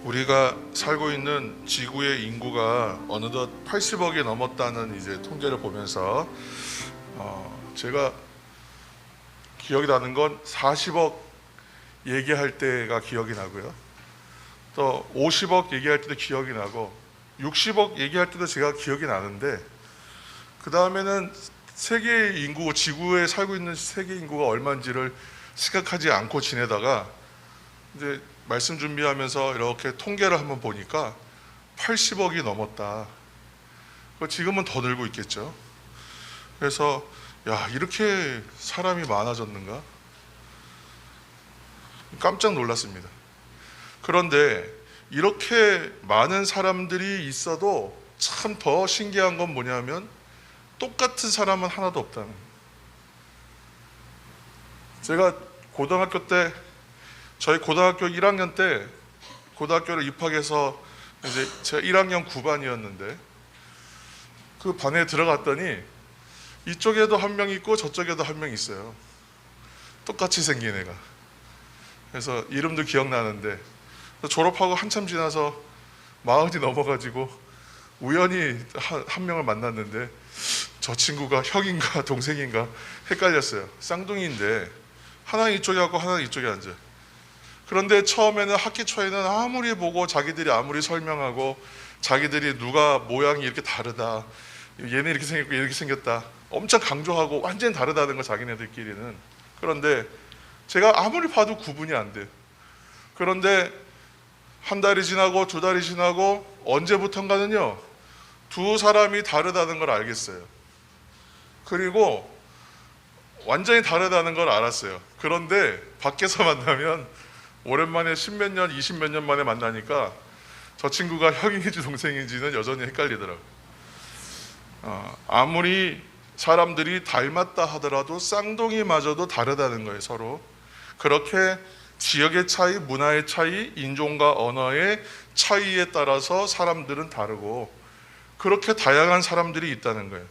우리가 살고 있는 지구의 인구가 어느덧 80억이 넘었다는 이제 통계를 보면서 제가 기억이 나는 건 40억 얘기할 때가 기억이 나고요. 또 50억 얘기할 때도 기억이 나고 60억 얘기할 때도 제가 기억이 나는데, 그 다음에는 세계 인구, 지구에 살고 있는 세계 인구가 얼마인지를 생각하지 않고 지내다가 이제 말씀 준비하면서 이렇게 통계를 한번 보니까 80억이 넘었다. 지금은 더 늘고 있겠죠. 그래서 야, 이렇게 사람이 많아졌는가? 깜짝 놀랐습니다. 그런데 이렇게 많은 사람들이 있어도 참 더 신기한 건 뭐냐면 똑같은 사람은 하나도 없다는 거예요. 제가 고등학교 때, 저희 고등학교 1학년 때 고등학교를 입학해서 이제 제가 1학년 9반이었는데 그 반에 들어갔더니 이쪽에도 한 명 있고 저쪽에도 한 명 있어요. 똑같이 생긴 애가. 그래서 이름도 기억나는데 졸업하고 한참 지나서 40이 넘어가지고 우연히 한 명을 만났는데 저 친구가 형인가 동생인가 헷갈렸어요. 쌍둥이인데 하나는 이쪽에 앉고 하나는 이쪽에 앉아. 그런데 처음에는 학기 초에는 아무리 보고 자기들이 아무리 설명하고 자기들이 누가 모양이 이렇게 다르다, 얘는 이렇게 생겼고 이렇게 생겼다 엄청 강조하고 완전히 다르다는 거 자기네들끼리는. 그런데 제가 아무리 봐도 구분이 안 돼요. 그런데 한 달이 지나고 두 달이 지나고 언제부턴가는요 두 사람이 다르다는 걸 알겠어요. 그리고 완전히 다르다는 걸 알았어요. 그런데 밖에서 만나면 오랜만에 10몇 년, 20몇 년 만에 만나니까 저 친구가 형인지 동생인지는 여전히 헷갈리더라고요. 아무리 사람들이 닮았다 하더라도 쌍둥이마저도 다르다는 거예요, 서로. 그렇게 지역의 차이, 문화의 차이, 인종과 언어의 차이에 따라서 사람들은 다르고 그렇게 다양한 사람들이 있다는 거예요.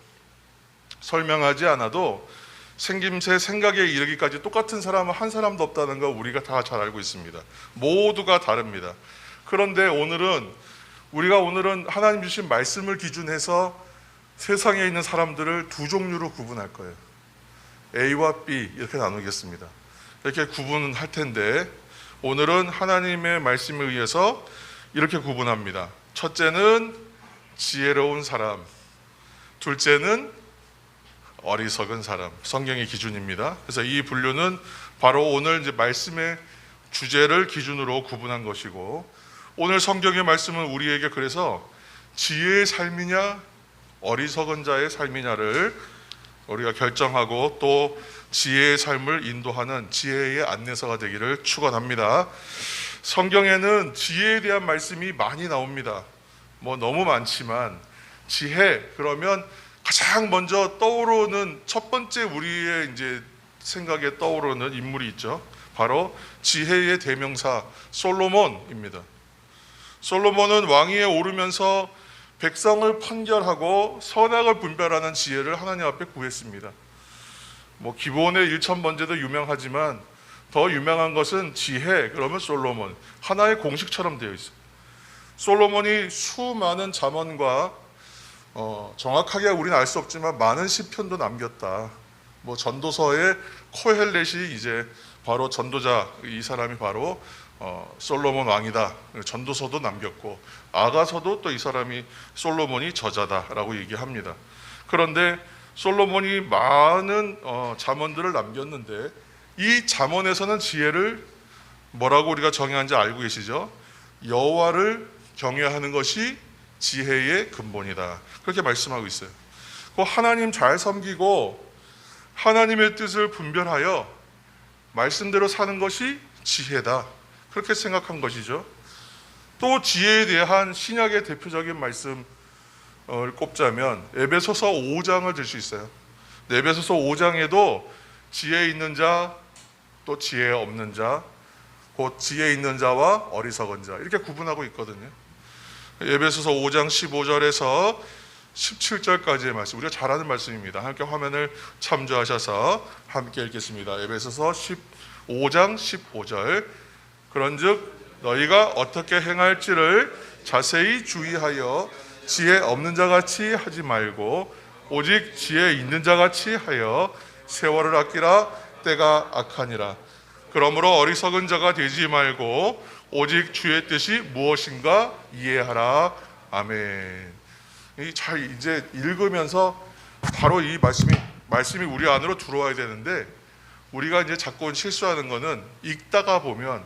설명하지 않아도 생김새, 생각에 이르기까지 똑같은 사람은 한 사람도 없다는 거 우리가 다 잘 알고 있습니다. 모두가 다릅니다. 그런데 우리가 오늘은 하나님 주신 말씀을 기준해서 세상에 있는 사람들을 두 종류로 구분할 거예요. A와 B 이렇게 나누겠습니다. 이렇게 구분할 텐데 오늘은 하나님의 말씀에 의해서 이렇게 구분합니다. 첫째는 지혜로운 사람, 둘째는 어리석은 사람. 성경의 기준입니다. 그래서 이 분류는 바로 오늘 이제 말씀의 주제를 기준으로 구분한 것이고, 오늘 성경의 말씀은 우리에게 그래서 지혜의 삶이냐 어리석은 자의 삶이냐를 우리가 결정하고 또 지혜의 삶을 인도하는 지혜의 안내서가 되기를 축원합니다. 성경에는 지혜에 대한 말씀이 많이 나옵니다. 너무 많지만 지혜 그러면 가장 먼저 떠오르는 첫 번째 우리의 이제 생각에 떠오르는 인물이 있죠. 바로 지혜의 대명사 솔로몬입니다. 솔로몬은 왕위에 오르면서 백성을 판결하고 선악을 분별하는 지혜를 하나님 앞에 구했습니다. 기본의 일천번제도 유명하지만 더 유명한 것은 지혜 그러면 솔로몬, 하나의 공식처럼 되어 있어요. 솔로몬이 수많은 잠언과 정확하게 우리는 알 수 없지만 많은 시편도 남겼다. 전도서의 코헬렛이 이제 바로 전도자, 이 사람이 바로 솔로몬 왕이다. 전도서도 남겼고 아가서도 또 이 사람이 솔로몬이 저자다라고 얘기합니다. 그런데 솔로몬이 많은 잠언들을 남겼는데 이 잠언에서는 지혜를 뭐라고 우리가 정의한지 알고 계시죠? 여호와를 경외하는 것이 지혜의 근본이다. 그렇게 말씀하고 있어요. 하나님 잘 섬기고 하나님의 뜻을 분별하여 말씀대로 사는 것이 지혜다. 그렇게 생각한 것이죠. 또 지혜에 대한 신약의 대표적인 말씀을 꼽자면 에베소서 5장을 들 수 있어요. 에베소서 5장에도 지혜 있는 자, 또 지혜 없는 자, 곧 지혜 있는 자와 어리석은 자 이렇게 구분하고 있거든요. 에베소서 5장 15절에서 17절까지의 말씀, 우리가 잘 아는 말씀입니다. 함께 화면을 참조하셔서 함께 읽겠습니다. 에베소서 5장 15절. 그런즉 너희가 어떻게 행할지를 자세히 주의하여 지혜 없는 자같이 하지 말고 오직 지혜 있는 자같이 하여 세월을 아끼라. 때가 악하니라. 그러므로 어리석은 자가 되지 말고 오직 주의 뜻이 무엇인가 이해하라. 아멘. 잘 이제 읽으면서 바로 이 말씀이 우리 안으로 들어와야 되는데, 우리가 이제 자꾸 실수하는 거는 읽다가 보면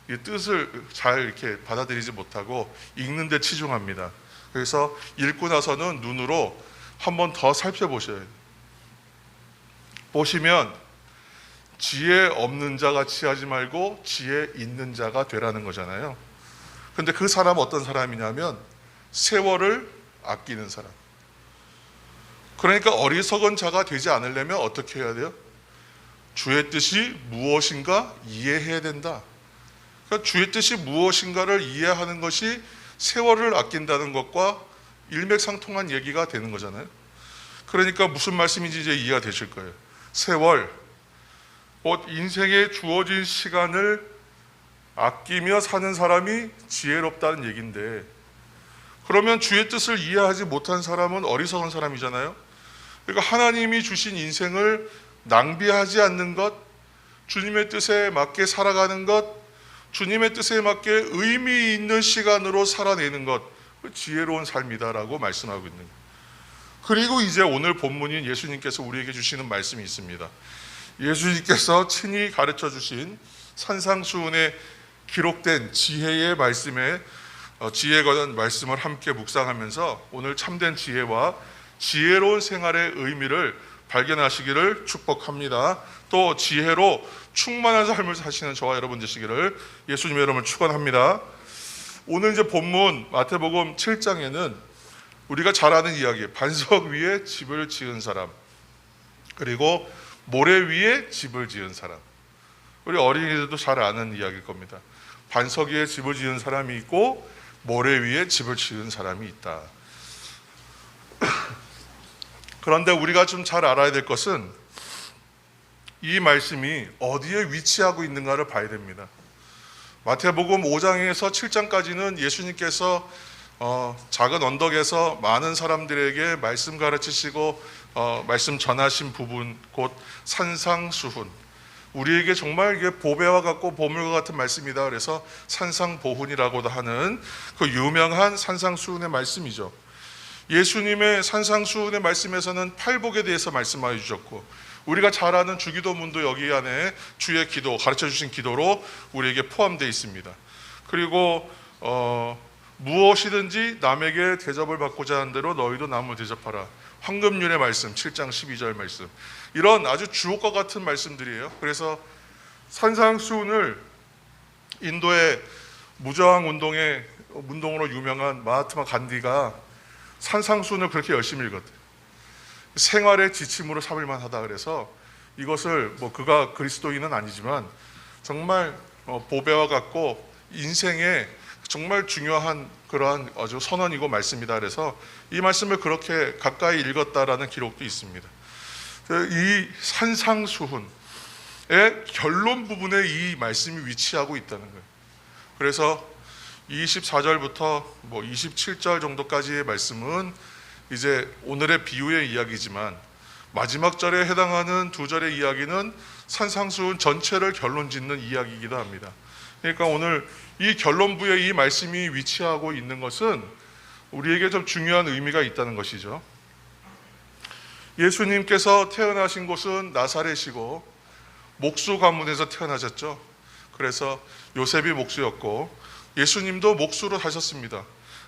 이 뜻을 잘 이렇게 받아들이지 못하고 읽는 데 치중합니다. 그래서 읽고 나서는 눈으로 한 번 더 살펴보셔야 돼요. 보시면 지혜 없는 자 같이 하지 말고 지혜 있는 자가 되라는 거잖아요. 근데 그 사람은 어떤 사람이냐면 세월을 아끼는 사람. 그러니까 어리석은 자가 되지 않으려면 어떻게 해야 돼요? 주의 뜻이 무엇인가 이해해야 된다. 그러니까 주의 뜻이 무엇인가를 이해하는 것이 세월을 아낀다는 것과 일맥상통한 얘기가 되는 거잖아요. 그러니까 무슨 말씀인지 이제 이해가 되실 거예요. 세월, 인생에 주어진 시간을 아끼며 사는 사람이 지혜롭다는 얘기인데, 그러면 주의 뜻을 이해하지 못한 사람은 어리석은 사람이잖아요. 그러니까 하나님이 주신 인생을 낭비하지 않는 것, 주님의 뜻에 맞게 살아가는 것, 주님의 뜻에 맞게 의미 있는 시간으로 살아내는 것, 지혜로운 삶이다라고 말씀하고 있는 거예요. 그리고 이제 오늘 본문인 예수님께서 우리에게 주시는 말씀이 있습니다. 예수님께서 친히 가르쳐 주신 산상수훈에 기록된 지혜의 말씀에 지혜에 관한 말씀을 함께 묵상하면서 오늘 참된 지혜와 지혜로운 생활의 의미를 발견하시기를 축복합니다. 또 지혜로 충만한 삶을 사시는 저와 여러분 되시기를 예수님의 이름으로 축원합니다. 오늘 이제 본문 마태복음 7장에는 우리가 잘 아는 이야기, 반석 위에 집을 지은 사람, 그리고 모래 위에 집을 지은 사람. 우리 어린이들도 잘 아는 이야기일 겁니다. 반석 위에 집을 지은 사람이 있고 모래 위에 집을 지은 사람이 있다. 그런데 우리가 좀 잘 알아야 될 것은 이 말씀이 어디에 위치하고 있는가를 봐야 됩니다. 마태복음 5장에서 7장까지는 예수님께서 작은 언덕에서 많은 사람들에게 말씀 가르치시고 말씀 전하신 부분, 곧 산상수훈, 우리에게 정말 이게 보배와 같고 보물과 같은 말씀이다. 그래서 산상보훈이라고도 하는 그 유명한 산상수훈의 말씀이죠. 예수님의 산상수훈의 말씀에서는 팔복에 대해서 말씀하여 주셨고, 우리가 잘 아는 주기도문도 여기 안에 주의 기도, 가르쳐 주신 기도로 우리에게 포함되어 있습니다. 그리고 무엇이든지 남에게 대접을 받고자 하는 대로 너희도 남을 대접하라. 황금률의 말씀, 7장 12절 말씀. 이런 아주 주옥과 같은 말씀들이에요. 그래서 산상수훈을 인도의 무저항 운동으로 유명한 마하트마 간디가 산상수훈을 그렇게 열심히 읽었대요. 생활의 지침으로 삼을만 하다. 그래서 이것을 그가 그리스도인은 아니지만 정말 보배와 같고 인생에 정말 중요한 그러한 아주 선언이고 말씀이다. 그래서 이 말씀을 그렇게 가까이 읽었다라는 기록도 있습니다. 이 산상수훈의 결론 부분에 이 말씀이 위치하고 있다는 거예요. 그래서 24절부터 27절 정도까지의 말씀은 이제 오늘의 비유의 이야기지만, 마지막 절에 해당하는 두 절의 이야기는 산상수훈 전체를 결론 짓는 이야기이기도 합니다. 그러니까 오늘 이 결론부에 이 말씀이 위치하고 있는 것은 우리에게 좀 중요한 의미가 있다는 것이죠. 예수님께서 태어나신 곳은 나사렛이고 목수 가문에서 태어나셨죠. 그래서 요셉이 목수였고 예수님도 목수로 사셨습니다.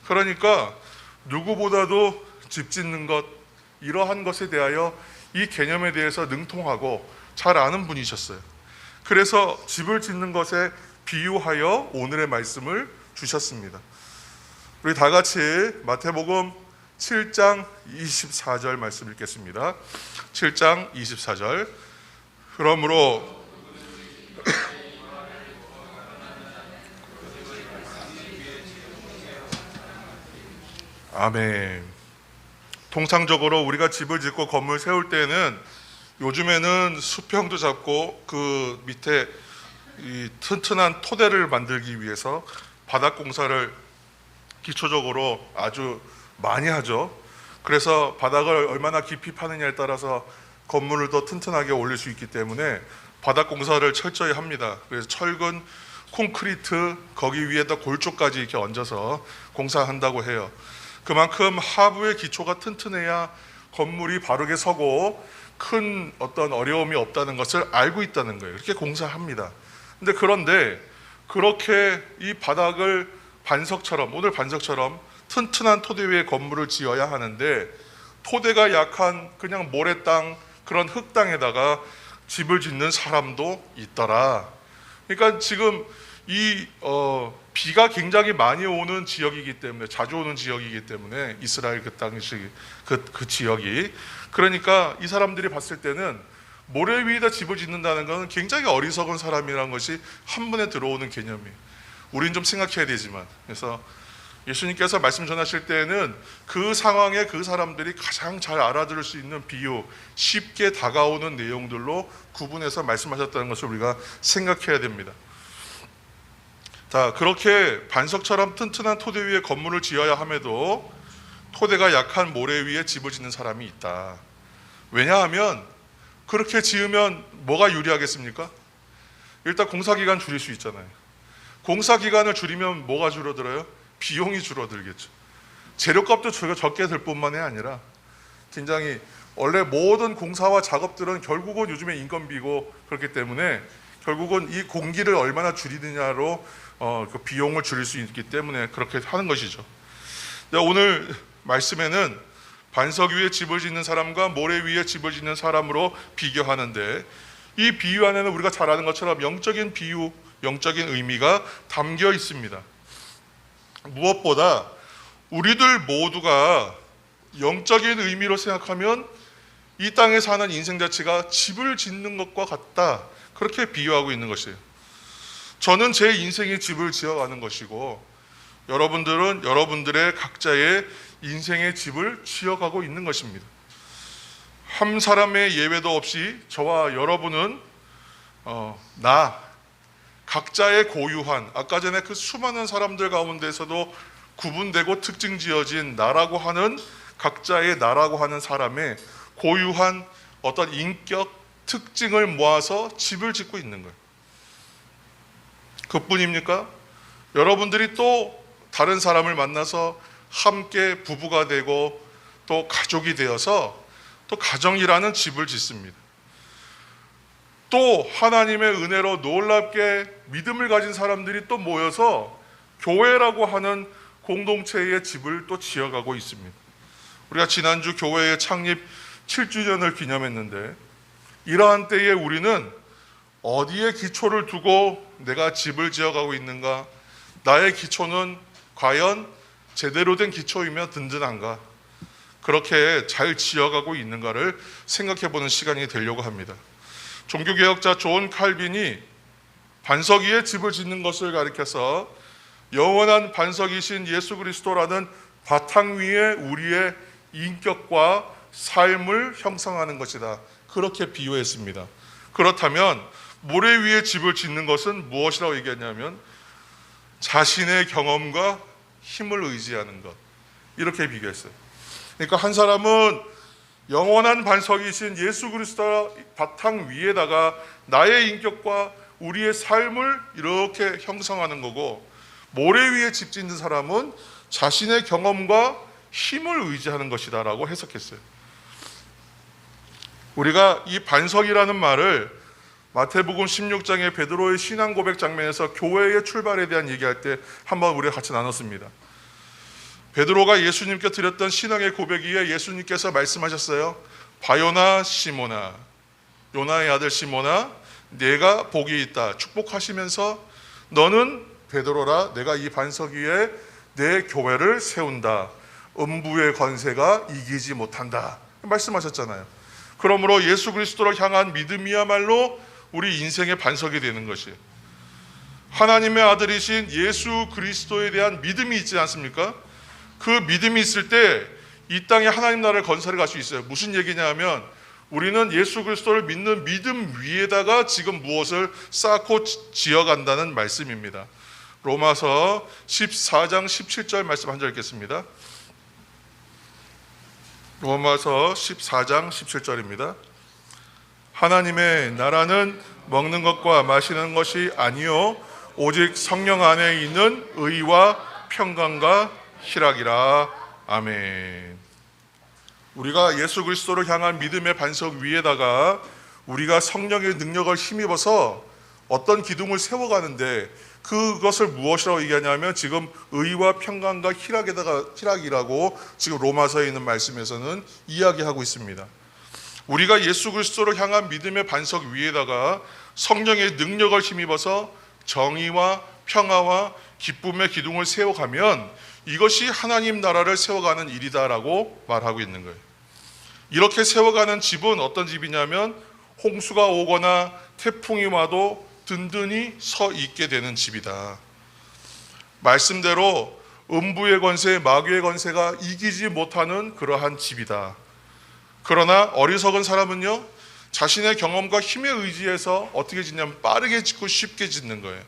그러니까 누구보다도 집 짓는 것, 이러한 것에 대하여 이 개념에 대해서 능통하고 잘 아는 분이셨어요. 그래서 집을 짓는 것에 비유하여 오늘의 말씀을 주셨습니다. 우리 다 같이 마태복음 7장 24절 말씀 읽겠습니다. 7장 24절. 그러므로 아멘. 통상적으로 우리가 집을 짓고 건물 세울 때는 요즘에는 수평도 잡고 그 밑에 이 튼튼한 토대를 만들기 위해서 바닥 공사를 기초적으로 아주 많이 하죠. 그래서 바닥을 얼마나 깊이 파느냐에 따라서 건물을 더 튼튼하게 올릴 수 있기 때문에 바닥 공사를 철저히 합니다. 그래서 철근, 콘크리트, 거기 위에다 골조까지 이렇게 얹어서 공사한다고 해요. 그만큼 하부의 기초가 튼튼해야 건물이 바르게 서고 큰 어떤 어려움이 없다는 것을 알고 있다는 거예요. 이렇게 공사합니다. 그런데 그렇게 이 바닥을 반석처럼, 오늘 반석처럼 튼튼한 토대 위에 건물을 지어야 하는데 토대가 약한 그냥 모래땅, 그런 흙땅에다가 집을 짓는 사람도 있더라. 그러니까 지금 이 비가 굉장히 많이 오는 지역이기 때문에, 자주 오는 지역이기 때문에, 이스라엘 그 당시 그 지역이, 그러니까 이 사람들이 봤을 때는 모래 위에다 집을 짓는다는 것은 굉장히 어리석은 사람이라는 것이 한눈에 들어오는 개념이에요. 우린 좀 생각해야 되지만. 그래서 예수님께서 말씀 전하실 때에는 그 상황에 그 사람들이 가장 잘 알아들을 수 있는 비유, 쉽게 다가오는 내용들로 구분해서 말씀하셨다는 것을 우리가 생각해야 됩니다. 자, 그렇게 반석처럼 튼튼한 토대 위에 건물을 지어야 함에도 토대가 약한 모래 위에 집을 짓는 사람이 있다. 왜냐하면 그렇게 지으면 뭐가 유리하겠습니까? 일단 공사기간 줄일 수 있잖아요. 공사기간을 줄이면 뭐가 줄어들어요? 비용이 줄어들겠죠. 재료값도 적게 들 뿐만이 아니라 굉장히 원래 모든 공사와 작업들은 결국은 요즘에 인건비고 그렇기 때문에 결국은 이 공기를 얼마나 줄이느냐로 그 비용을 줄일 수 있기 때문에 그렇게 하는 것이죠. 오늘 말씀에는 반석 위에 집을 짓는 사람과 모래 위에 집을 짓는 사람으로 비교하는데 이 비유 안에는 우리가 잘 아는 것처럼 영적인 비유, 영적인 의미가 담겨 있습니다. 무엇보다 우리들 모두가 영적인 의미로 생각하면 이 땅에 사는 인생 자체가 집을 짓는 것과 같다. 그렇게 비유하고 있는 것이에요. 저는 제 인생의 집을 지어가는 것이고 여러분들은 여러분들의 각자의 인생의 집을 지어가고 있는 것입니다. 한 사람의 예외도 없이 저와 여러분은 각자의 고유한, 아까 전에 그 수많은 사람들 가운데서도 구분되고 특징 지어진 나라고 하는, 각자의 나라고 하는 사람의 고유한 어떤 인격 특징을 모아서 집을 짓고 있는 거예요. 그뿐입니까? 여러분들이 또 다른 사람을 만나서 함께 부부가 되고 또 가족이 되어서 또 가정이라는 집을 짓습니다. 또 하나님의 은혜로 놀랍게 믿음을 가진 사람들이 또 모여서 교회라고 하는 공동체의 집을 또 지어가고 있습니다. 우리가 지난주 교회의 창립 7주년을 기념했는데 이러한 때에 우리는 어디에 기초를 두고 내가 집을 지어가고 있는가? 나의 기초는 과연 제대로 된 기초이며 든든한가? 그렇게 잘 지어가고 있는가를 생각해보는 시간이 되려고 합니다. 종교개혁자 존 칼빈이 반석 위에 집을 짓는 것을 가리켜서 영원한 반석이신 예수 그리스도라는 바탕 위에 우리의 인격과 삶을 형성하는 것이다. 그렇게 비유했습니다. 그렇다면 모래 위에 집을 짓는 것은 무엇이라고 얘기했냐면 자신의 경험과 힘을 의지하는 것, 이렇게 비교했어요. 그러니까 한 사람은 영원한 반석이신 예수 그리스도 바탕 위에다가 나의 인격과 우리의 삶을 이렇게 형성하는 거고, 모래 위에 집 짓는 사람은 자신의 경험과 힘을 의지하는 것이다 라고 해석했어요. 우리가 이 반석이라는 말을 마태복음 16장의 베드로의 신앙 고백 장면에서 교회의 출발에 대한 얘기할 때 한번 우리가 같이 나눴습니다. 베드로가 예수님께 드렸던 신앙의 고백이에 예수님께서 말씀하셨어요. 바요나 시모나, 요나의 아들 시모나, 내가 복이 있다. 축복하시면서 너는 베드로라, 내가 이 반석 위에 내 교회를 세운다. 음부의 권세가 이기지 못한다. 말씀하셨잖아요. 그러므로 예수 그리스도를 향한 믿음이야말로 우리 인생의 반석이 되는 것이에요. 하나님의 아들이신 예수 그리스도에 대한 믿음이 있지 않습니까? 그 믿음이 있을 때 이 땅에 하나님 나라를 건설해 갈 수 있어요. 무슨 얘기냐 하면 우리는 예수 그리스도를 믿는 믿음 위에다가 지금 무엇을 쌓고 지어간다는 말씀입니다. 로마서 14장 17절 말씀 한 절 읽겠습니다. 로마서 14장 17절입니다. 하나님의 나라는 먹는 것과 마시는 것이 아니요 오직 성령 안에 있는 의와 평강과 희락이라. 아멘. 우리가 예수 그리스도를 향한 믿음의 반석 위에다가 우리가 성령의 능력을 힘입어서 어떤 기둥을 세워가는데, 그것을 무엇이라고 얘기하냐면 지금 의와 평강과 희락이라고 지금 로마서에 있는 말씀에서는 이야기하고 있습니다. 우리가 예수 그리스도를 향한 믿음의 반석 위에다가 성령의 능력을 힘입어서 정의와 평화와 기쁨의 기둥을 세워가면 이것이 하나님 나라를 세워가는 일이다라고 말하고 있는 거예요. 이렇게 세워가는 집은 어떤 집이냐면 홍수가 오거나 태풍이 와도 든든히 서 있게 되는 집이다. 말씀대로 음부의 권세, 마귀의 권세가 이기지 못하는 그러한 집이다. 그러나 어리석은 사람은요, 자신의 경험과 힘에 의지해서 어떻게 짓냐면 빠르게 짓고 쉽게 짓는 거예요.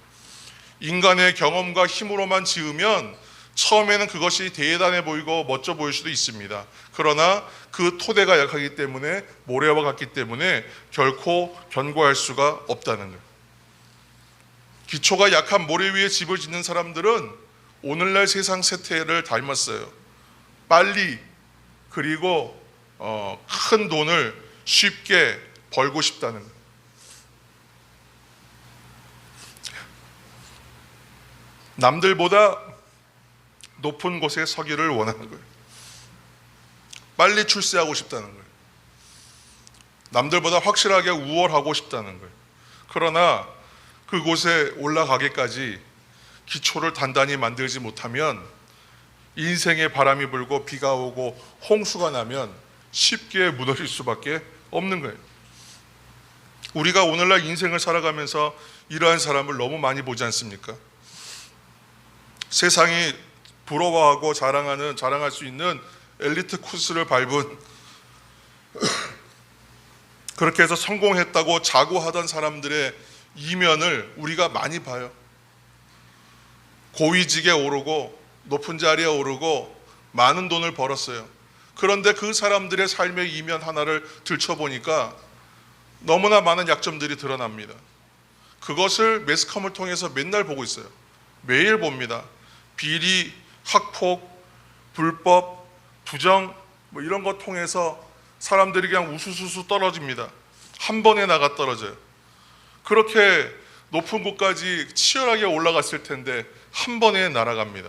인간의 경험과 힘으로만 지으면 처음에는 그것이 대단해 보이고 멋져 보일 수도 있습니다. 그러나 그 토대가 약하기 때문에, 모래와 같기 때문에 결코 견고할 수가 없다는 거예요. 기초가 약한 모래 위에 집을 짓는 사람들은 오늘날 세상 세태를 닮았어요. 빨리, 그리고 큰 돈을 쉽게 벌고 싶다는 거예요. 남들보다 높은 곳에 서기를 원하는 거예요. 빨리 출세하고 싶다는 거예요. 남들보다 확실하게 우월하고 싶다는 거예요. 그러나 그곳에 올라가기까지 기초를 단단히 만들지 못하면 인생의 바람이 불고 비가 오고 홍수가 나면 쉽게 무너질 수밖에 없는 거예요. 우리가 오늘날 인생을 살아가면서 이러한 사람을 너무 많이 보지 않습니까? 세상이 부러워하고 자랑할 수 있는 엘리트 코스를 밟은, 그렇게 해서 성공했다고 자고하던 사람들의 이면을 우리가 많이 봐요. 고위직에 오르고 높은 자리에 오르고 많은 돈을 벌었어요. 그런데 그 사람들의 삶의 이면 하나를 들춰보니까 너무나 많은 약점들이 드러납니다. 그것을 매스컴을 통해서 맨날 보고 있어요. 매일 봅니다. 비리, 학폭, 불법, 부정, 이런 것 통해서 사람들이 그냥 우수수수 떨어집니다. 한 번에 나가 떨어져요. 그렇게 높은 곳까지 치열하게 올라갔을 텐데 한 번에 날아갑니다.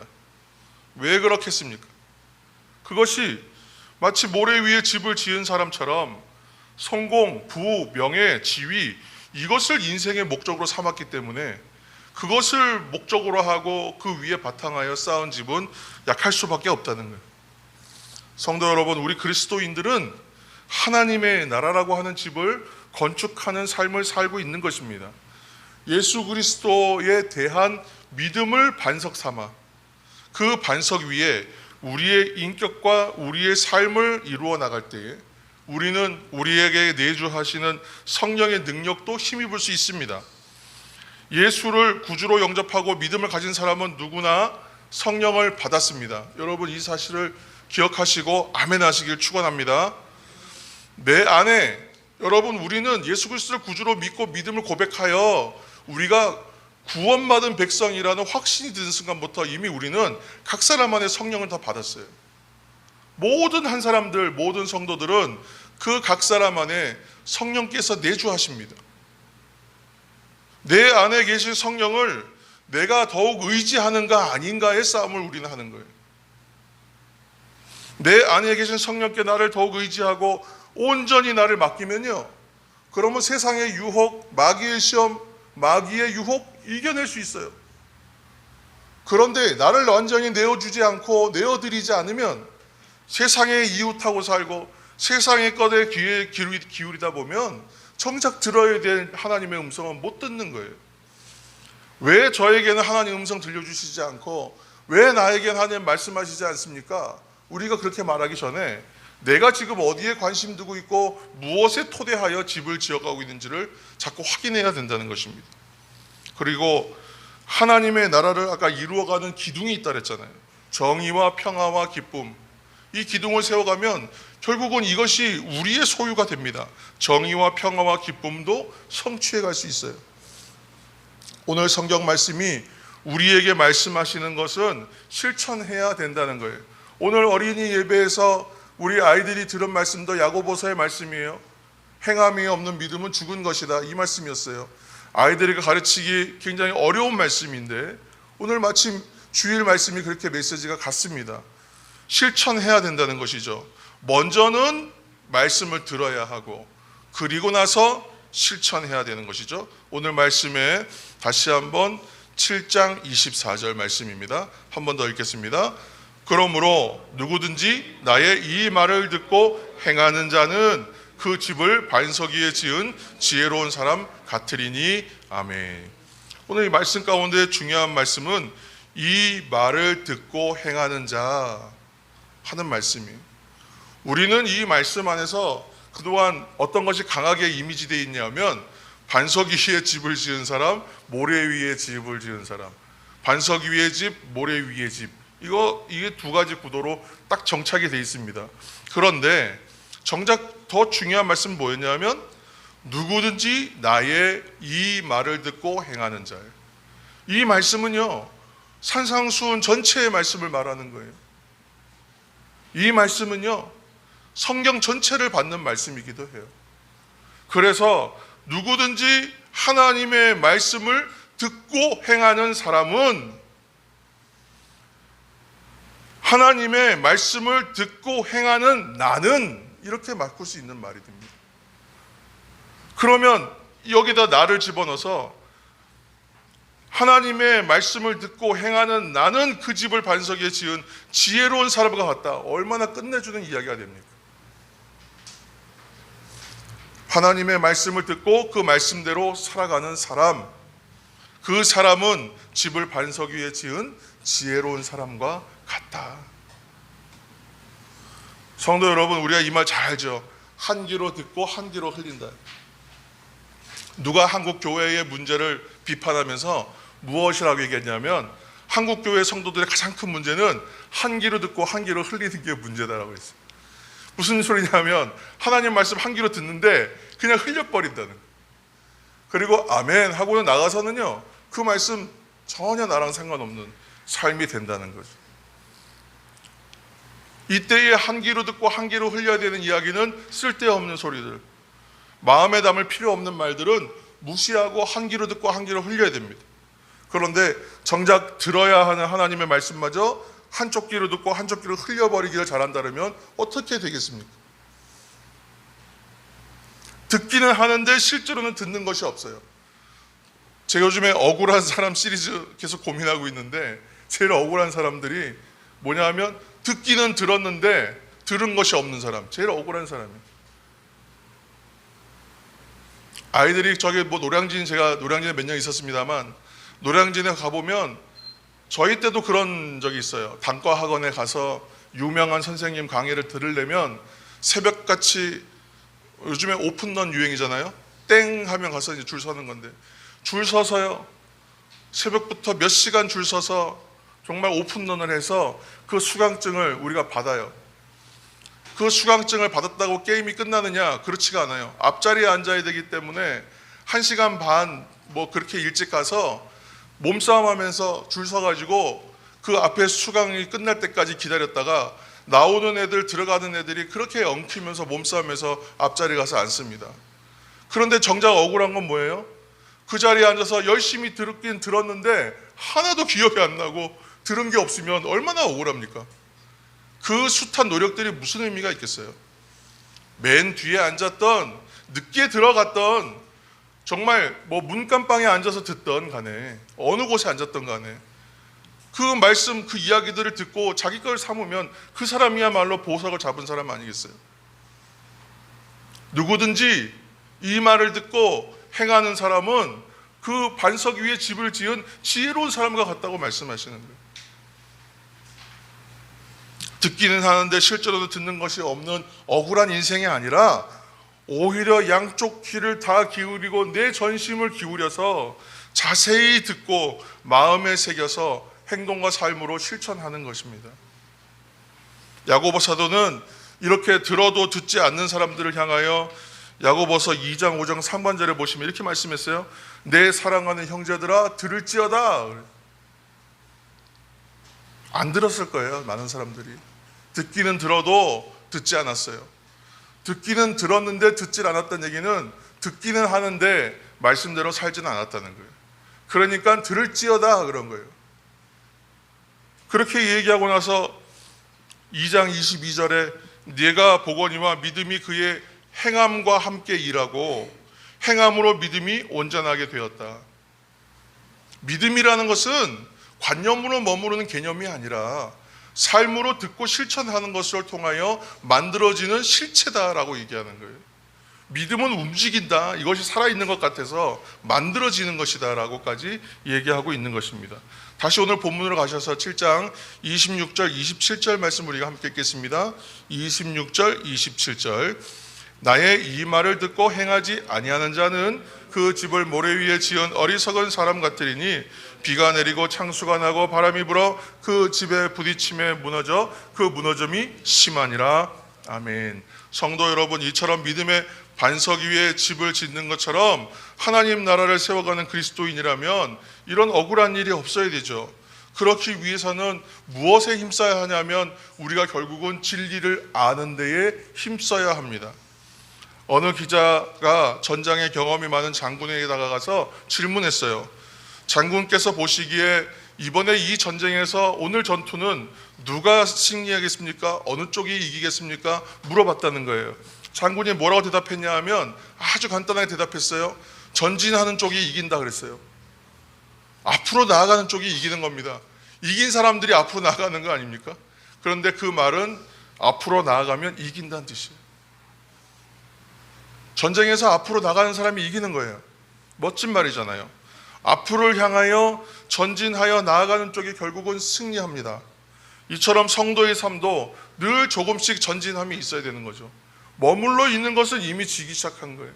왜 그렇겠습니까? 그것이 마치 모래 위에 집을 지은 사람처럼 성공, 부, 명예, 지위, 이것을 인생의 목적으로 삼았기 때문에 그것을 목적으로 하고 그 위에 바탕하여 쌓은 집은 약할 수밖에 없다는 거예요. 성도 여러분, 우리 그리스도인들은 하나님의 나라라고 하는 집을 건축하는 삶을 살고 있는 것입니다. 예수 그리스도에 대한 믿음을 반석 삼아 그 반석 위에 우리의 인격과 우리의 삶을 이루어 나갈 때에 우리는 우리에게 내주하시는 성령의 능력도 힘입을 수 있습니다. 예수를 구주로 영접하고 믿음을 가진 사람은 누구나 성령을 받았습니다. 여러분, 이 사실을 기억하시고 아멘 하시길 축원합니다. 내 안에, 여러분, 우리는 예수 그리스도를 구주로 믿고 믿음을 고백하여 우리가 구원받은 백성이라는 확신이 드는 순간부터 이미 우리는 각 사람 안에 성령을 다 받았어요. 모든 한 사람들, 모든 성도들은 그 각 사람 안에 성령께서 내주하십니다. 내 안에 계신 성령을 내가 더욱 의지하는가 아닌가의 싸움을 우리는 하는 거예요. 내 안에 계신 성령께 나를 더욱 의지하고 온전히 나를 맡기면요, 그러면 세상의 유혹, 마귀의 시험, 마귀의 유혹 이겨낼 수 있어요. 그런데 나를 완전히 내어주지 않고 내어드리지 않으면 세상의 이웃하고 살고 세상의 것에 귀에 기울이다 보면 정작 들어야 될 하나님의 음성은 못 듣는 거예요. 왜 저에게는 하나님 음성 들려주시지 않고 왜 나에게는 하나님 말씀하시지 않습니까? 우리가 그렇게 말하기 전에 내가 지금 어디에 관심 두고 있고 무엇에 토대하여 집을 지어가고 있는지를 자꾸 확인해야 된다는 것입니다. 그리고 하나님의 나라를 아까 이루어가는 기둥이 있다 그랬잖아요. 정의와 평화와 기쁨, 이 기둥을 세워가면 결국은 이것이 우리의 소유가 됩니다. 정의와 평화와 기쁨도 성취해 갈 수 있어요. 오늘 성경 말씀이 우리에게 말씀하시는 것은 실천해야 된다는 거예요. 오늘 어린이 예배에서 우리 아이들이 들은 말씀도 야고보서의 말씀이에요. 행함이 없는 믿음은 죽은 것이다, 이 말씀이었어요. 아이들에게 가르치기 굉장히 어려운 말씀인데 오늘 마침 주일 말씀이 그렇게 메시지가 같습니다. 실천해야 된다는 것이죠. 먼저는 말씀을 들어야 하고 그리고 나서 실천해야 되는 것이죠. 오늘 말씀에 다시 한번 7장 24절 말씀입니다. 한 번 더 읽겠습니다. 그러므로 누구든지 나의 이 말을 듣고 행하는 자는 그 집을 반석 위에 지은 지혜로운 사람 같으리니. 아멘. 오늘 이 말씀 가운데 중요한 말씀은 이 말을 듣고 행하는 자 하는 말씀이에요. 우리는 이 말씀 안에서 그동안 어떤 것이 강하게 이미지되어 있냐면 반석 위에 집을 지은 사람, 모래 위에 집을 지은 사람. 반석 위에 집, 모래 위에 집. 이게 두 가지 구도로 딱 정착이 되어 있습니다. 그런데 정작 더 중요한 말씀은 뭐였냐면 누구든지 나의 이 말을 듣고 행하는 자예요. 이 말씀은요, 산상수훈 전체의 말씀을 말하는 거예요. 이 말씀은요, 성경 전체를 받는 말씀이기도 해요. 그래서 누구든지 하나님의 말씀을 듣고 행하는 사람은 하나님의 말씀을 듣고 행하는 나는, 이렇게 바꿀 수 있는 말이 됩니다. 그러면 여기다 나를 집어넣어서 하나님의 말씀을 듣고 행하는 나는 그 집을 반석 위에 지은 지혜로운 사람과 같다. 얼마나 끝내주는 이야기가 됩니까? 하나님의 말씀을 듣고 그 말씀대로 살아가는 사람, 그 사람은 집을 반석 위에 지은 지혜로운 사람과 같다. 성도 여러분, 우리가 이 말 잘 알죠. 한 귀로 듣고 한 귀로 흘린다. 누가 한국 교회의 문제를 비판하면서 무엇이라고 얘기했냐면 한국 교회 성도들의 가장 큰 문제는 한 귀로 듣고 한 귀로 흘리는 게 문제다라고 했어요. 무슨 소리냐면 하나님 말씀 한 귀로 듣는데 그냥 흘려버린다는 거예요. 그리고 아멘 하고는 나가서는요, 그 말씀 전혀 나랑 상관없는 삶이 된다는 거죠. 이때에 한 귀로 듣고 한 귀로 흘려야 되는 이야기는 쓸데없는 소리들, 마음에 담을 필요 없는 말들은 무시하고 한 귀로 듣고 한 귀로 흘려야 됩니다. 그런데 정작 들어야 하는 하나님의 말씀마저 한쪽 귀로 듣고 한쪽 귀로 흘려버리기를 잘한다면 어떻게 되겠습니까? 듣기는 하는데 실제로는 듣는 것이 없어요. 제가 요즘에 억울한 사람 시리즈 계속 고민하고 있는데 제일 억울한 사람들이 뭐냐 하면 듣기는 들었는데 들은 것이 없는 사람, 제일 억울한 사람이에요. 아이들이 저기 제가 노량진에 몇 년 있었습니다만 노량진에 가보면 저희 때도 그런 적이 있어요. 단과 학원에 가서 유명한 선생님 강의를 들으려면 새벽같이, 요즘에 오픈런 유행이잖아요. 땡 하면 가서 이제 줄 서는 건데 줄 서서요, 새벽부터 몇 시간 줄 서서 정말 오픈런을 해서 그 수강증을 우리가 받아요. 그 수강증을 받았다고 게임이 끝나느냐? 그렇지가 않아요. 앞자리에 앉아야 되기 때문에 1시간 반 그렇게 일찍 가서 몸싸움하면서 줄 서가지고 그 앞에 수강이 끝날 때까지 기다렸다가 나오는 애들, 들어가는 애들이 그렇게 엉키면서 몸싸움해서 앞자리 가서 앉습니다. 그런데 정작 억울한 건 뭐예요? 그 자리에 앉아서 열심히 듣긴 들었는데 하나도 기억이 안 나고 들은 게 없으면 얼마나 억울합니까? 그 숱한 노력들이 무슨 의미가 있겠어요? 맨 뒤에 앉았던, 늦게 들어갔던, 정말 문간방에 앉아서 듣던 간에 어느 곳에 앉았던 간에 그 말씀, 그 이야기들을 듣고 자기 걸 삼으면 그 사람이야말로 보석을 잡은 사람 아니겠어요? 누구든지 이 말을 듣고 행하는 사람은 그 반석 위에 집을 지은 지혜로운 사람과 같다고 말씀하시는 거예요. 듣기는 하는데 실제로도 듣는 것이 없는 억울한 인생이 아니라 오히려 양쪽 귀를 다 기울이고 내 전심을 기울여서 자세히 듣고 마음에 새겨서 행동과 삶으로 실천하는 것입니다. 야고보 사도는 이렇게 들어도 듣지 않는 사람들을 향하여 야고보서 2장 5장 3반절에 보시면 이렇게 말씀했어요. 내 사랑하는 형제들아 들을지어다. 안 들었을 거예요. 많은 사람들이 듣기는 들어도 듣지 않았어요. 듣기는 들었는데 듣질 않았다는 얘기는 듣기는 하는데 말씀대로 살지는 않았다는 거예요. 그러니까 들을지어다 그런 거예요. 그렇게 얘기하고 나서 2장 22절에 네가 보거니와 믿음이 그의 행함과 함께 일하고 행함으로 믿음이 온전하게 되었다. 믿음이라는 것은 관념으로 머무르는 개념이 아니라 삶으로 듣고 실천하는 것을 통하여 만들어지는 실체다라고 얘기하는 거예요. 믿음은 움직인다. 이것이 살아있는 것 같아서 만들어지는 것이다 라고까지 얘기하고 있는 것입니다. 다시 오늘 본문으로 가셔서 7장 26절 27절 말씀 우리가 함께 읽겠습니다. 26절 27절 나의 이 말을 듣고 행하지 아니하는 자는 그 집을 모래 위에 지은 어리석은 사람 같으리니 비가 내리고 창수가 나고 바람이 불어 그 집에 부딪힘에 무너져 그 무너짐이 심하니라. 아멘. 성도 여러분, 이처럼 믿음의 반석 위에 집을 짓는 것처럼 하나님 나라를 세워가는 그리스도인이라면 이런 억울한 일이 없어야 되죠. 그렇기 위해서는 무엇에 힘써야 하냐면 우리가 결국은 진리를 아는 데에 힘써야 합니다. 어느 기자가 전장에 경험이 많은 장군에게 다가가서 질문했어요. 장군께서 보시기에 이번에 이 전쟁에서 오늘 전투는 누가 승리하겠습니까? 어느 쪽이 이기겠습니까? 물어봤다는 거예요. 장군이 뭐라고 대답했냐 하면 아주 간단하게 대답했어요. 전진하는 쪽이 이긴다 그랬어요. 앞으로 나아가는 쪽이 이기는 겁니다. 이긴 사람들이 앞으로 나아가는 거 아닙니까? 그런데 그 말은 앞으로 나아가면 이긴다는 뜻이에요. 전쟁에서 앞으로 나가는 사람이 이기는 거예요. 멋진 말이잖아요. 앞으로를 향하여 전진하여 나아가는 쪽이 결국은 승리합니다. 이처럼 성도의 삶도 늘 조금씩 전진함이 있어야 되는 거죠. 머물러 있는 것은 이미 지기 시작한 거예요.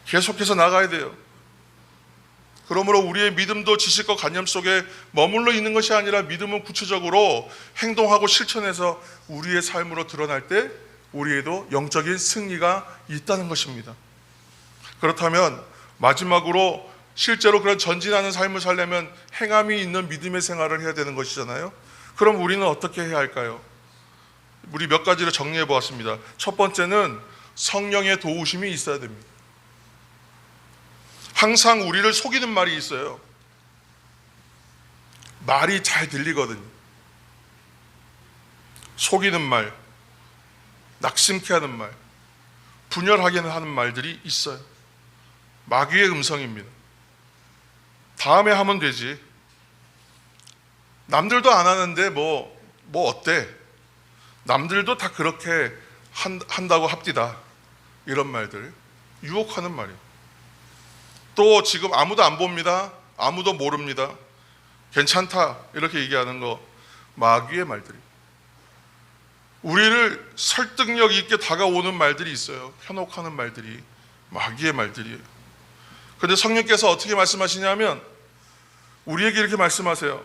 계속해서 나가야 돼요. 그러므로 우리의 믿음도 지식과 관념 속에 머물러 있는 것이 아니라 믿음은 구체적으로 행동하고 실천해서 우리의 삶으로 드러날 때 우리에도 영적인 승리가 있다는 것입니다. 그렇다면 마지막으로 실제로 그런 전진하는 삶을 살려면 행함이 있는 믿음의 생활을 해야 되는 것이잖아요. 그럼 우리는 어떻게 해야 할까요? 우리 몇 가지를 정리해 보았습니다. 첫 번째는 성령의 도우심이 있어야 됩니다. 항상 우리를 속이는 말이 있어요. 말이 잘 들리거든요. 속이는 말, 낙심케 하는 말, 분열하게 하는 말들이 있어요. 마귀의 음성입니다. 다음에 하면 되지. 남들도 안 하는데 뭐 어때? 남들도 다 그렇게 한다고 합디다. 이런 말들, 유혹하는 말이에요. 또 지금 아무도 안 봅니다. 아무도 모릅니다. 괜찮다. 이렇게 얘기하는 거 마귀의 말들이. 우리를 설득력 있게 다가오는 말들이 있어요. 현혹하는 말들이 마귀의 말들이에요. 그런데 성령께서 어떻게 말씀하시냐면 우리에게 이렇게 말씀하세요.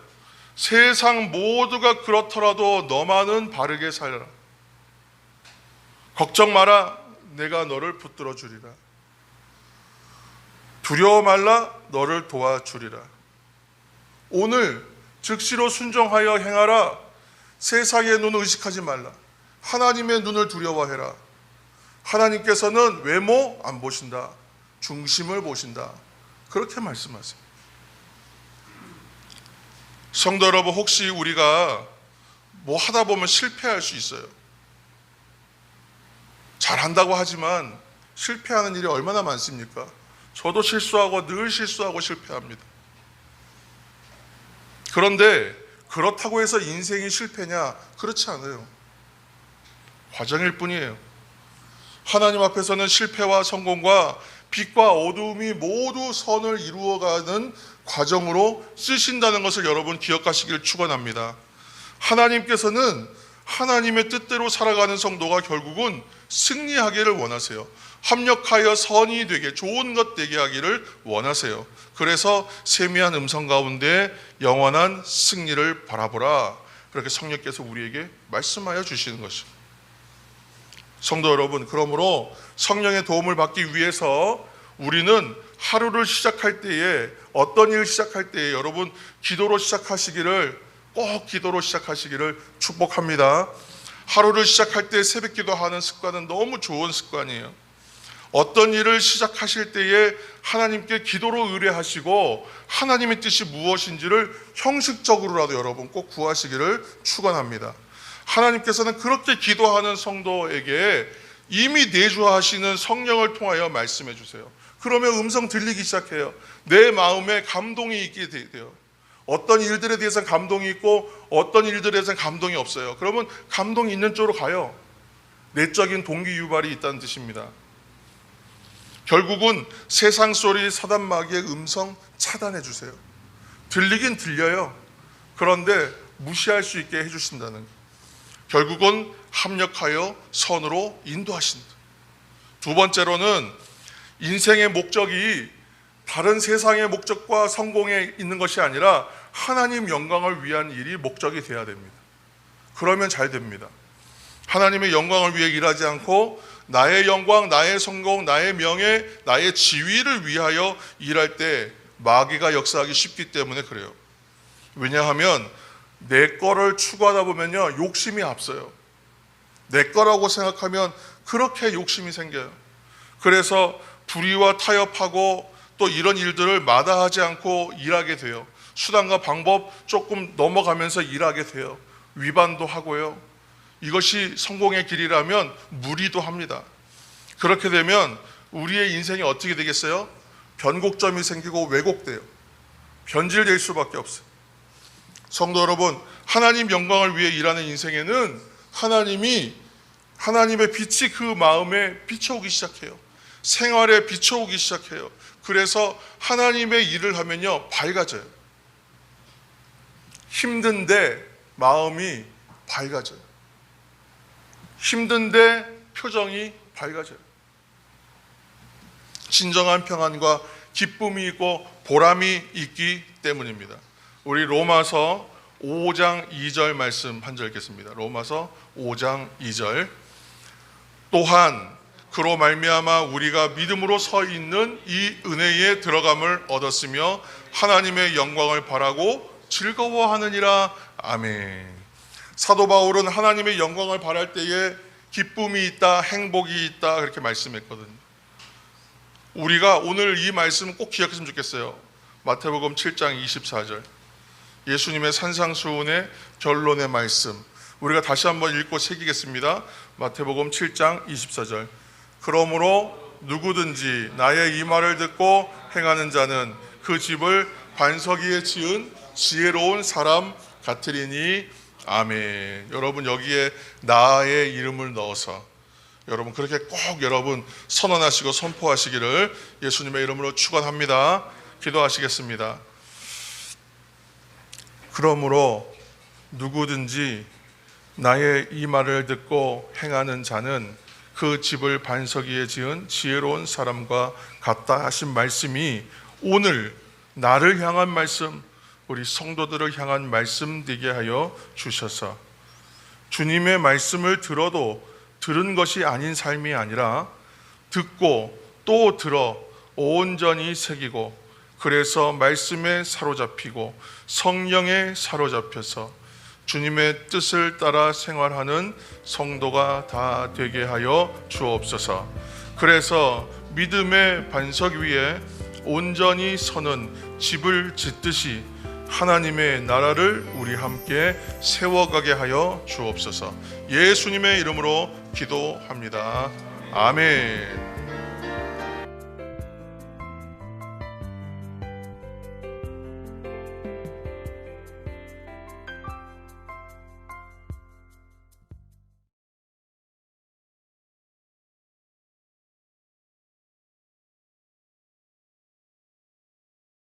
세상 모두가 그렇더라도 너만은 바르게 살아라. 걱정 마라. 내가 너를 붙들어 주리라. 두려워 말라. 너를 도와주리라. 오늘 즉시로 순종하여 행하라. 세상의 눈을 의식하지 말라. 하나님의 눈을 두려워해라. 하나님께서는 외모 안 보신다. 중심을 보신다. 그렇게 말씀하세요. 성도 여러분, 혹시 우리가 뭐 하다 보면 실패할 수 있어요. 잘한다고 하지만 실패하는 일이 얼마나 많습니까? 저도 실수하고 늘 실수하고 실패합니다. 그런데 그렇다고 해서 인생이 실패냐? 그렇지 않아요. 과정일 뿐이에요. 하나님 앞에서는 실패와 성공과 빛과 어두움이 모두 선을 이루어가는 과정으로 쓰신다는 것을 여러분 기억하시길 축원합니다. 하나님께서는 하나님의 뜻대로 살아가는 성도가 결국은 승리하기를 원하세요. 합력하여 선이 되게, 좋은 것 되게 하기를 원하세요. 그래서 세미한 음성 가운데 영원한 승리를 바라보라, 그렇게 성령께서 우리에게 말씀하여 주시는 것이죠. 성도 여러분, 그러므로 성령의 도움을 받기 위해서 우리는 하루를 시작할 때에, 어떤 일을 시작할 때에 여러분 기도로 시작하시기를, 꼭 기도로 시작하시기를 축복합니다. 하루를 시작할 때 새벽 기도하는 습관은 너무 좋은 습관이에요. 어떤 일을 시작하실 때에 하나님께 기도로 의뢰하시고 하나님의 뜻이 무엇인지를 형식적으로라도 여러분 꼭 구하시기를 축원합니다. 하나님께서는 그렇게 기도하는 성도에게 이미 내주하시는 성령을 통하여 말씀해 주세요. 그러면 음성 들리기 시작해요. 내 마음에 감동이 있게 돼요. 어떤 일들에 대해서는 감동이 있고 어떤 일들에 대해서는 감동이 없어요. 그러면 감동이 있는 쪽으로 가요. 내적인 동기 유발이 있다는 뜻입니다. 결국은 세상 소리, 사단 마귀의 음성 차단해 주세요. 들리긴 들려요. 그런데 무시할 수 있게 해주신다는 거예요. 결국은 합력하여 선으로 인도하신다. 두 번째로는 인생의 목적이 다른 세상의 목적과 성공에 있는 것이 아니라 하나님 영광을 위한 일이 목적이 되어야 됩니다. 그러면 잘 됩니다. 하나님의 영광을 위해 일하지 않고 나의 영광, 나의 성공, 나의 명예, 나의 지위를 위하여 일할 때 마귀가 역사하기 쉽기 때문에 그래요. 왜냐하면 내 거를 추구하다 보면요, 욕심이 앞서요. 내 거라고 생각하면 그렇게 욕심이 생겨요. 그래서 불의와 타협하고 또 이런 일들을 마다하지 않고 일하게 돼요. 수단과 방법 조금 넘어가면서 일하게 돼요. 위반도 하고요. 이것이 성공의 길이라면 무리도 합니다. 그렇게 되면 우리의 인생이 어떻게 되겠어요? 변곡점이 생기고 왜곡돼요. 변질될 수밖에 없어요. 성도 여러분, 하나님 영광을 위해 일하는 인생에는 하나님의 빛이 그 마음에 비춰오기 시작해요. 생활에 비춰오기 시작해요. 그래서 하나님의 일을 하면요, 밝아져요. 힘든데 마음이 밝아져요. 힘든데 표정이 밝아져요. 진정한 평안과 기쁨이 있고 보람이 있기 때문입니다. 우리 로마서 5장 2절 말씀 한 절 읽겠습니다. 로마서 5장 2절. 또한 그로 말미암아 우리가 믿음으로 서 있는 이 은혜에 들어감을 얻었으며 하나님의 영광을 바라고 즐거워하느니라. 아멘. 사도 바울은 하나님의 영광을 바랄 때에 기쁨이 있다, 행복이 있다, 그렇게 말씀했거든요. 우리가 오늘 이 말씀은 꼭 기억했으면 좋겠어요. 마태복음 7장 24절. 예수님의 산상수훈의 결론의 말씀, 우리가 다시 한번 읽고 새기겠습니다. 마태복음 7장 24절. 그러므로 누구든지 나의 이 말을 듣고 행하는 자는 그 집을 반석 위에 지은 지혜로운 사람 같으리니. 아멘. 여러분, 여기에 나의 이름을 넣어서 여러분 그렇게 꼭 여러분 선언하시고 선포하시기를 예수님의 이름으로 축원합니다. 기도하시겠습니다. 그러므로 누구든지 나의 이 말을 듣고 행하는 자는 그 집을 반석 위에 지은 지혜로운 사람과 같다 하신 말씀이 오늘 나를 향한 말씀, 우리 성도들을 향한 말씀 되게 하여 주셔서 주님의 말씀을 들어도 들은 것이 아닌 삶이 아니라 듣고 또 들어 온전히 새기고, 그래서 말씀에 사로잡히고 성령에 사로잡혀서 주님의 뜻을 따라 생활하는 성도가 다 되게 하여 주옵소서. 그래서 믿음의 반석 위에 온전히 서는 집을 짓듯이 하나님의 나라를 우리 함께 세워가게 하여 주옵소서. 예수님의 이름으로 기도합니다. 아멘.